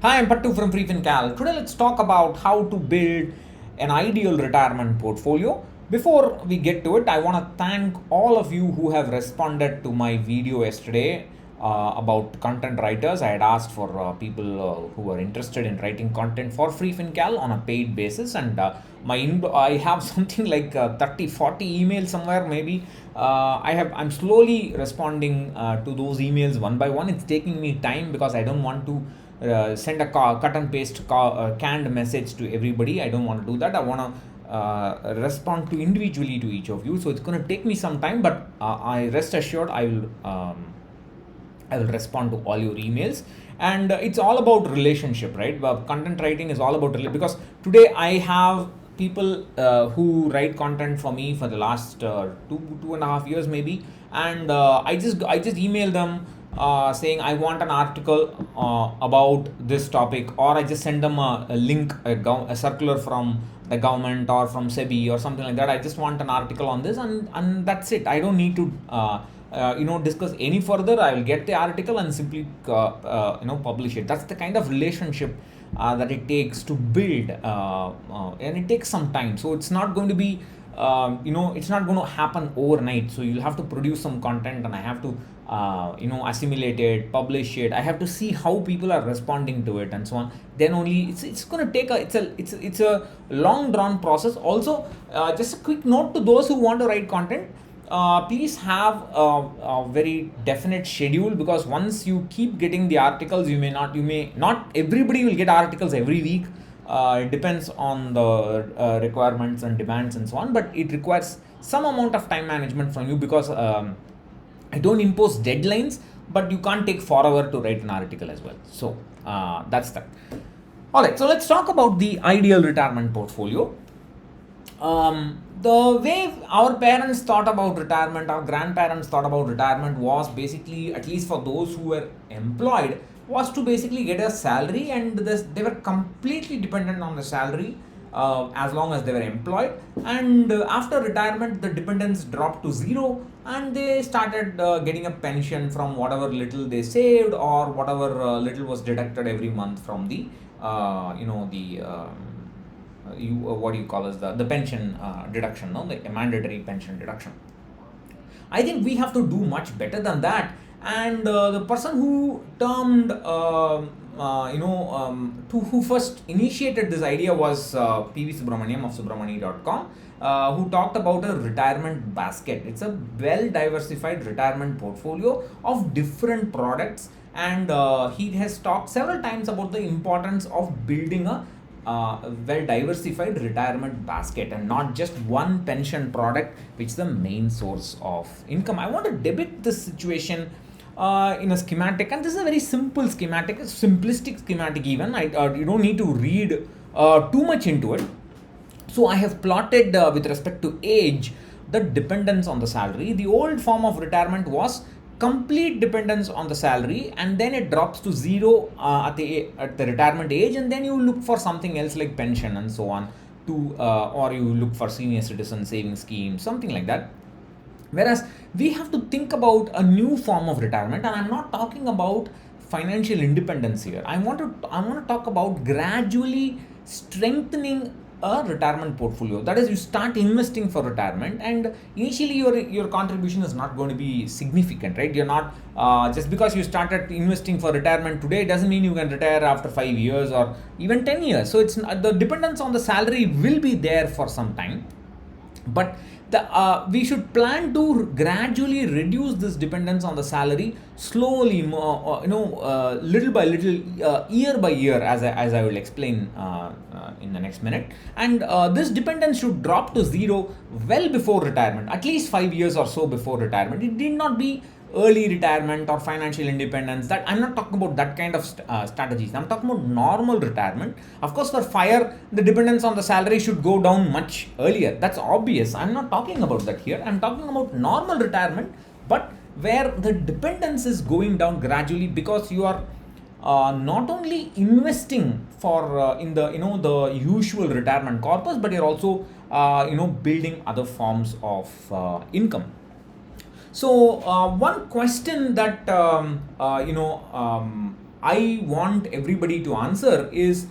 Hi, I'm Pattu from freefincal. Today, let's talk about how to build an ideal retirement portfolio. Before we get to it, I want to thank all of you who have responded to my video yesterday about content writers. I had asked for people who are interested in writing content for freefincal on a paid basis, and I have something like 30, 40 emails somewhere maybe. I'm slowly responding to those emails one by one. It's taking me time because I don't want to send a cut and paste canned message to everybody. I don't want to do that. I want to respond to individually to each of you. So it's going to take me some time, but I rest assured I will respond to all your emails. And it's all about relationship, right? Content writing is all about because today I have people who write content for me for the last 2.5 years maybe, and I just email them saying I want an article about this topic, or I just send them a link, a circular from the government or from SEBI or something like that. I just want an article on this, and that's it. I don't need to discuss any further. I will get the article and simply publish it. That's the kind of relationship that it takes to build, and it takes some time. So it's not going to be it's not going to happen overnight. So you'll have to produce some content, and I have to assimilate it, publish it. I have to see how people are responding to it and so on. Then only it's going to take it's a long drawn process. Also, just a quick note to those who want to write content, please have a very definite schedule, because once you keep getting the articles, you may not everybody will get articles every week. It depends on the requirements and demands and so on, but it requires some amount of time management from you, because I don't impose deadlines, but you can't take forever to write an article as well. So that's that. All right, so let's talk about the ideal retirement portfolio. The way our parents thought about retirement, our grandparents thought about retirement, was basically, at least for those who were employed, was to basically get a salary, and they were completely dependent on the salary as long as they were employed. And after retirement, the dependence dropped to zero, and they started getting a pension from whatever little they saved, or whatever little was deducted every month from the what do you call as the pension deduction, no, the mandatory pension deduction. I think we have to do much better than that. And the person who termed who first initiated this idea was PV Subramaniam of subramani.com, who talked about a retirement basket. It's a well diversified retirement portfolio of different products, and he has talked several times about the importance of building a well diversified retirement basket, and not just one pension product which is the main source of income. I want to depict this situation in a schematic, and this is a very simple schematic, a simplistic schematic even. You don't need to read too much into it. So I have plotted with respect to age the dependence on the salary. The old form of retirement was complete dependence on the salary, and then it drops to zero at the retirement age, and then you look for something else like pension and so on, or you look for senior citizen savings scheme, something like that. Whereas we have to think about a new form of retirement, and I'm not talking about financial independence here. I want to talk about gradually strengthening a retirement portfolio. That is, you start investing for retirement, and initially your contribution is not going to be significant, right? You're not just because you started investing for retirement today doesn't mean you can retire after 5 years or even 10 years. So it's the dependence on the salary will be there for some time, but we should plan to gradually reduce this dependence on the salary slowly, little by little, year by year, as I will explain in the next minute. And this dependence should drop to zero well before retirement, at least 5 years or so before retirement. It need not be early retirement or financial independence. That I'm not talking about that kind of strategies. I'm talking about normal retirement. Of course, for fire, the dependence on the salary should go down much earlier. That's obvious. I'm not talking about that here. I'm talking about normal retirement, but where the dependence is going down gradually, because you are not only investing for in the the usual retirement corpus, but you're also building other forms of income. So one question that I want everybody to answer is,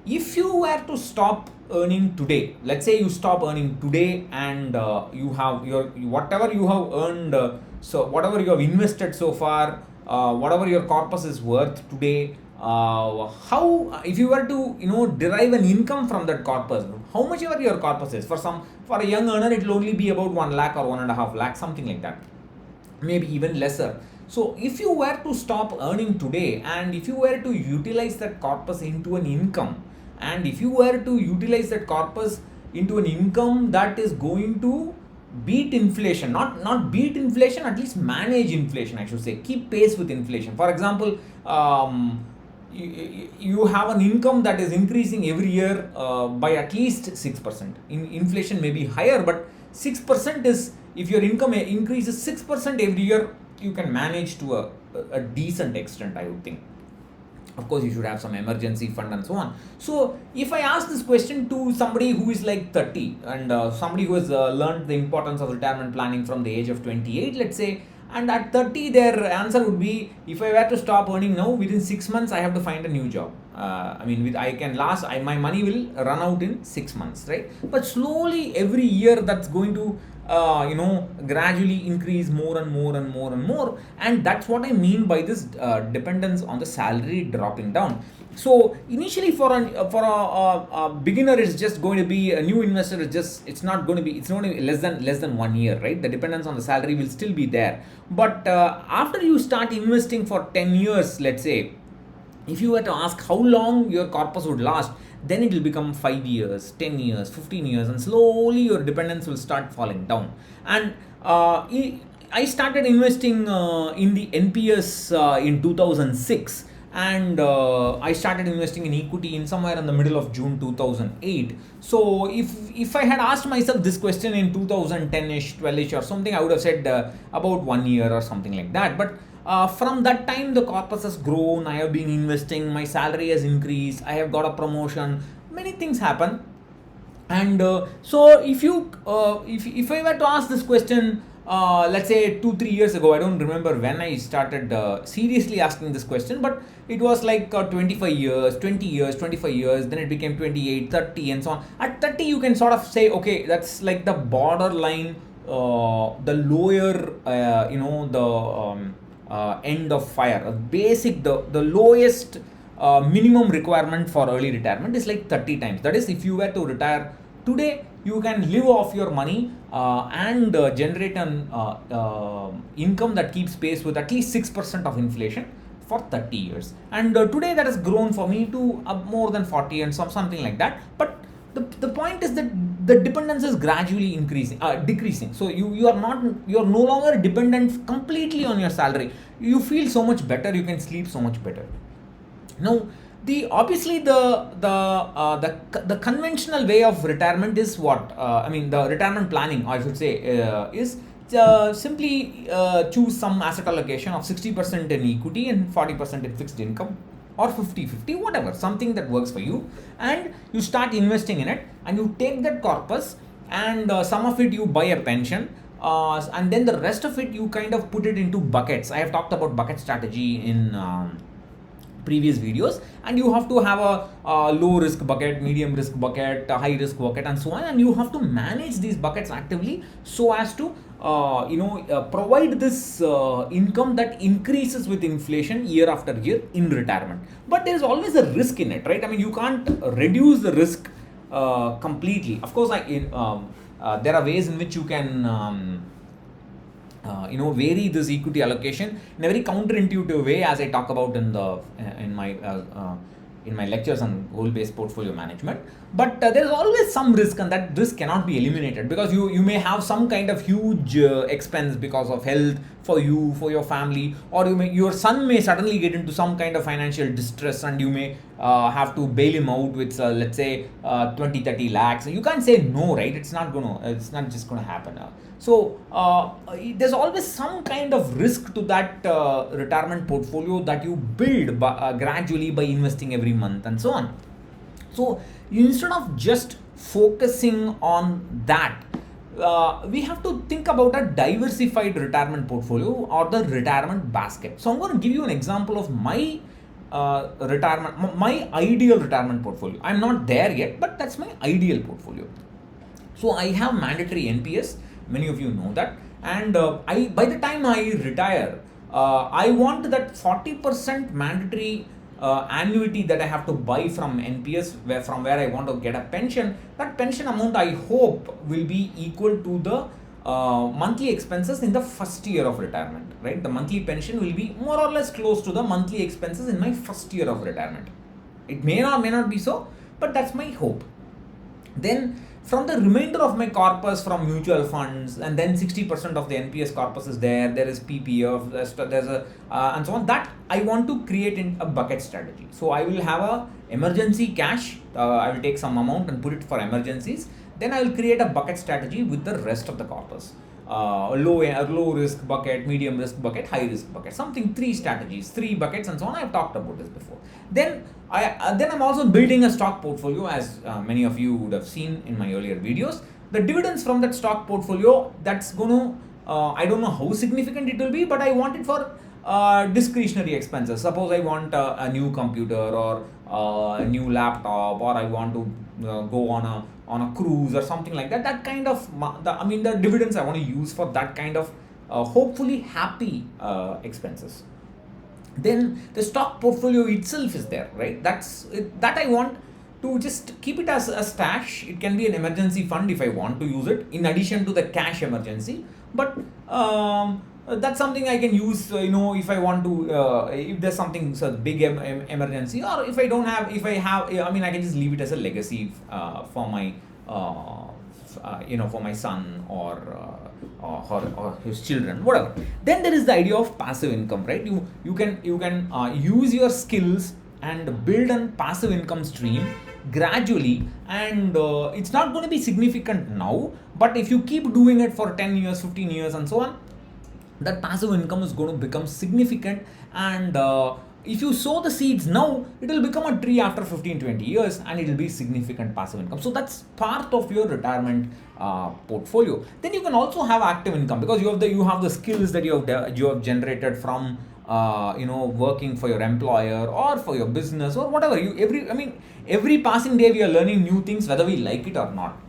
if you were to stop earning today, let's say you stop earning today, and you have your whatever you have earned, so whatever you have invested so far, whatever your corpus is worth today, how, if you were to derive an income from that corpus, how much ever your corpus is, for a young earner it will only be about 1 lakh or 1.5 lakh, something like that, maybe even lesser. So if you were to stop earning today, and if you were to utilize that corpus into an income, and if you were to utilize that corpus into an income that is going to beat inflation, not beat inflation, at least manage inflation, I should say, keep pace with inflation. For example, you have an income that is increasing every year by at least 6%. Inflation may be higher, but 6% is, if your income increases 6% every year, you can manage to a decent extent, I would think. Of course, you should have some emergency fund and so on. So if I ask this question to somebody who is like 30, and somebody who has learned the importance of retirement planning from the age of 28, let's say, and at 30 their answer would be, if I were to stop earning now, within 6 months I have to find a new job. My money will run out in 6 months, right? But slowly every year that's going to gradually increase more and more and more and more, and that's what I mean by this dependence on the salary dropping down. So initially for a beginner, it's just going to be, a new investor, it's not going to be less than 1 year, right? The dependence on the salary will still be there, but after you start investing for 10 years, let's say, if you were to ask how long your corpus would last, then it will become 5 years, 10 years, 15 years, and slowly your dependence will start falling down. And I started investing in the NPS in 2006, and I started investing in equity in somewhere in the middle of June 2008. So if I had asked myself this question in 2010ish, 12ish or something, I would have said about 1 year or something like that. But from that time, the corpus has grown, I have been investing, my salary has increased, I have got a promotion, many things happen. And so if I were to ask this question, let's say 2-3 years ago, I don't remember when I started seriously asking this question, but it was like 25 years, 20 years, 25 years, then it became 28, 30 and so on. At 30, you can sort of say, okay, that's like the borderline, the lower, end of fire, basic, the lowest minimum requirement for early retirement is like 30 times. That is, if you were to retire today, you can live off your money and generate an income that keeps pace with at least 6% of inflation for 30 years. And today that has grown for me to more than 40 and something like that. But the point is that the dependence is gradually decreasing. So you're no longer dependent completely on your salary. You feel so much better, you can sleep so much better. Now, the conventional way of retirement is what? The retirement planning, I should say, is simply choose some asset allocation of 60% in equity and 40% in fixed income, or 50-50, whatever, something that works for you, and you start investing in it, and you take that corpus, and some of it you buy a pension, and then the rest of it you kind of put it into buckets. I have talked about bucket strategy in previous videos, and you have to have a low risk bucket, medium risk bucket, a high risk bucket, and so on, and you have to manage these buckets actively so as to provide this income that increases with inflation year after year in retirement. But there is always a risk in it, right? You can't reduce the risk completely. Of course, there are ways in which you can vary this equity allocation in a very counterintuitive way, as I talk about in my lectures on goal-based portfolio management. But there is always some risk, and that risk cannot be eliminated, because you may have some kind of huge expense because of health for you, for your family, or your son may suddenly get into some kind of financial distress, and you may have to bail him out with let's say 20-30 lakhs. You can't say no, right? It's not just gonna happen. So there's always some kind of risk to that retirement portfolio that you build gradually by investing every month and so on. So instead of just focusing on that, we have to think about a diversified retirement portfolio or the retirement basket. So I'm going to give you an example of my retirement, my ideal retirement portfolio. I'm not there yet, but that's my ideal portfolio. So I have mandatory NPS. Many of you know that, and I by the time I retire, I want that 40% mandatory annuity that I have to buy from NPS, from where I want to get a pension. That pension amount, I hope, will be equal to the monthly expenses in the first year of retirement, right? The monthly pension will be more or less close to the monthly expenses in my first year of retirement. It may or may not be so, but that's my hope. Then from the remainder of my corpus from mutual funds, and then 60% of the NPS corpus is there. There is PPF, there's a and so on. That I want to create in a bucket strategy. So I will have a emergency cash. I will take some amount and put it for emergencies. Then I will create a bucket strategy with the rest of the corpus. Low risk bucket, medium risk bucket, high risk bucket. Something, 3 strategies, 3 buckets, and so on. I've talked about this before. Then I'm also building a stock portfolio, as many of you would have seen in my earlier videos. The dividends from that stock portfolio, that's going to, I don't know how significant it will be, but I want it for discretionary expenses. Suppose I want a new computer, or a new laptop, or I want to go on a cruise or something like that. That kind of the dividends I want to use for that kind of hopefully happy expenses. Then the stock portfolio itself is there, right? That I want to just keep it as a stash. It can be an emergency fund if I want to use it in addition to the cash emergency, but that's something I can use, if I want to, if there's something big emergency, or if I don't have, I can just leave it as a legacy for my, for my son, or his children, whatever. Then there is the idea of passive income, right? You can use your skills and build a passive income stream gradually, and it's not going to be significant now, but if you keep doing it for 10 years, 15 years, and so on, that passive income is going to become significant. And if you sow the seeds now, it will become a tree after 15-20 years, and it will be significant passive income. So that's part of your retirement portfolio. Then you can also have active income, because you have the skills that you have generated from working for your employer or for your business or whatever. Every passing day we are learning new things, whether we like it or not.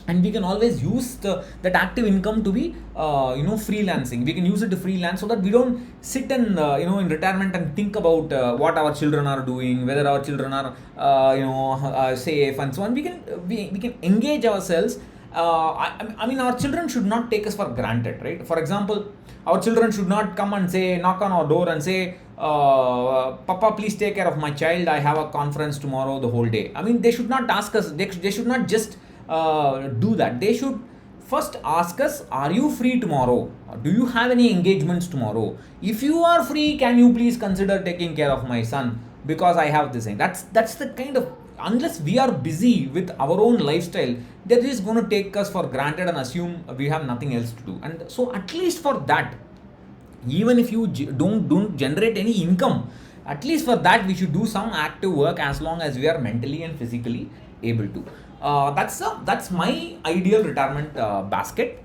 And we can always use that active income to be freelancing. We can use it to freelance, so that we don't sit and in retirement and think about what our children are doing, whether our children are safe, and so on. We can engage ourselves. Our children should not take us for granted, right? For example, our children should not come and knock on our door and say, Papa, please take care of my child, I have a conference tomorrow the whole day. They should not ask us. They should not just do that. They should first ask us, are you free tomorrow? Do you have any engagements tomorrow? If you are free, can you please consider taking care of my son, because I have this thing. That's the kind of, unless we are busy with our own lifestyle, they're just going to take us for granted and assume we have nothing else to do. And so at least for that, even if you don't generate any income, at least for that we should do some active work, as long as we are mentally and physically able to. That's my ideal retirement basket.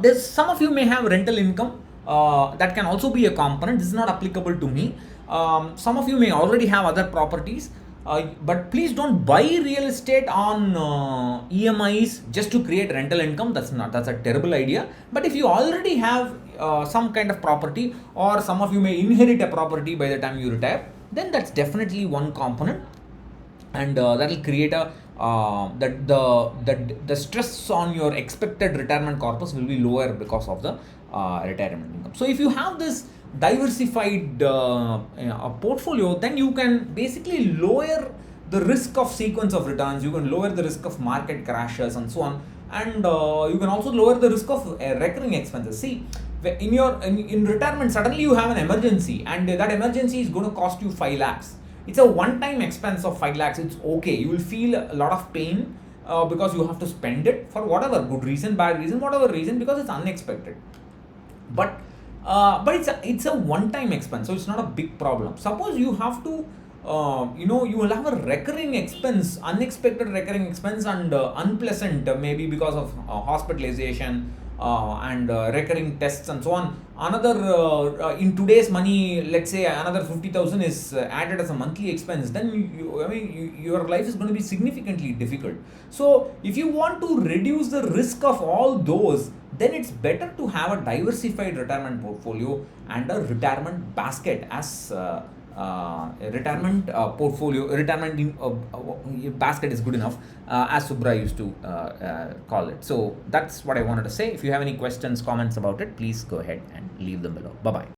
There's some of you may have rental income. That can also be a component. This is not applicable to me. Some of you may already have other properties. But please don't buy real estate on EMIs just to create rental income. That's a terrible idea. But if you already have some kind of property, or some of you may inherit a property by the time you retire, then that's definitely one component, and that will create the stress on your expected retirement corpus will be lower because of the retirement income. So if you have this diversified portfolio, then you can basically lower the risk of sequence of returns. You can lower the risk of market crashes and so on, and you can also lower the risk of recurring expenses. See, in retirement, suddenly you have an emergency, and that emergency is going to cost you 5 lakhs. It's a one-time expense of 5 lakhs. It's okay. You will feel a lot of pain because you have to spend it for whatever, good reason, bad reason, whatever reason, because it's unexpected. But it's a one-time expense, so it's not a big problem. Suppose you have to, you will have a recurring expense, unexpected recurring expense, and unpleasant, maybe because of hospitalization, and recurring tests and so on. Another in today's money, let's say another 50,000 is added as a monthly expense, then your life is going to be significantly difficult. So if you want to reduce the risk of all those, then it's better to have a diversified retirement portfolio and a retirement basket as a retirement basket is good enough, as Subra used to call it. So that's what I wanted to say. If you have any questions, comments about it, please go ahead and leave them below. Bye bye.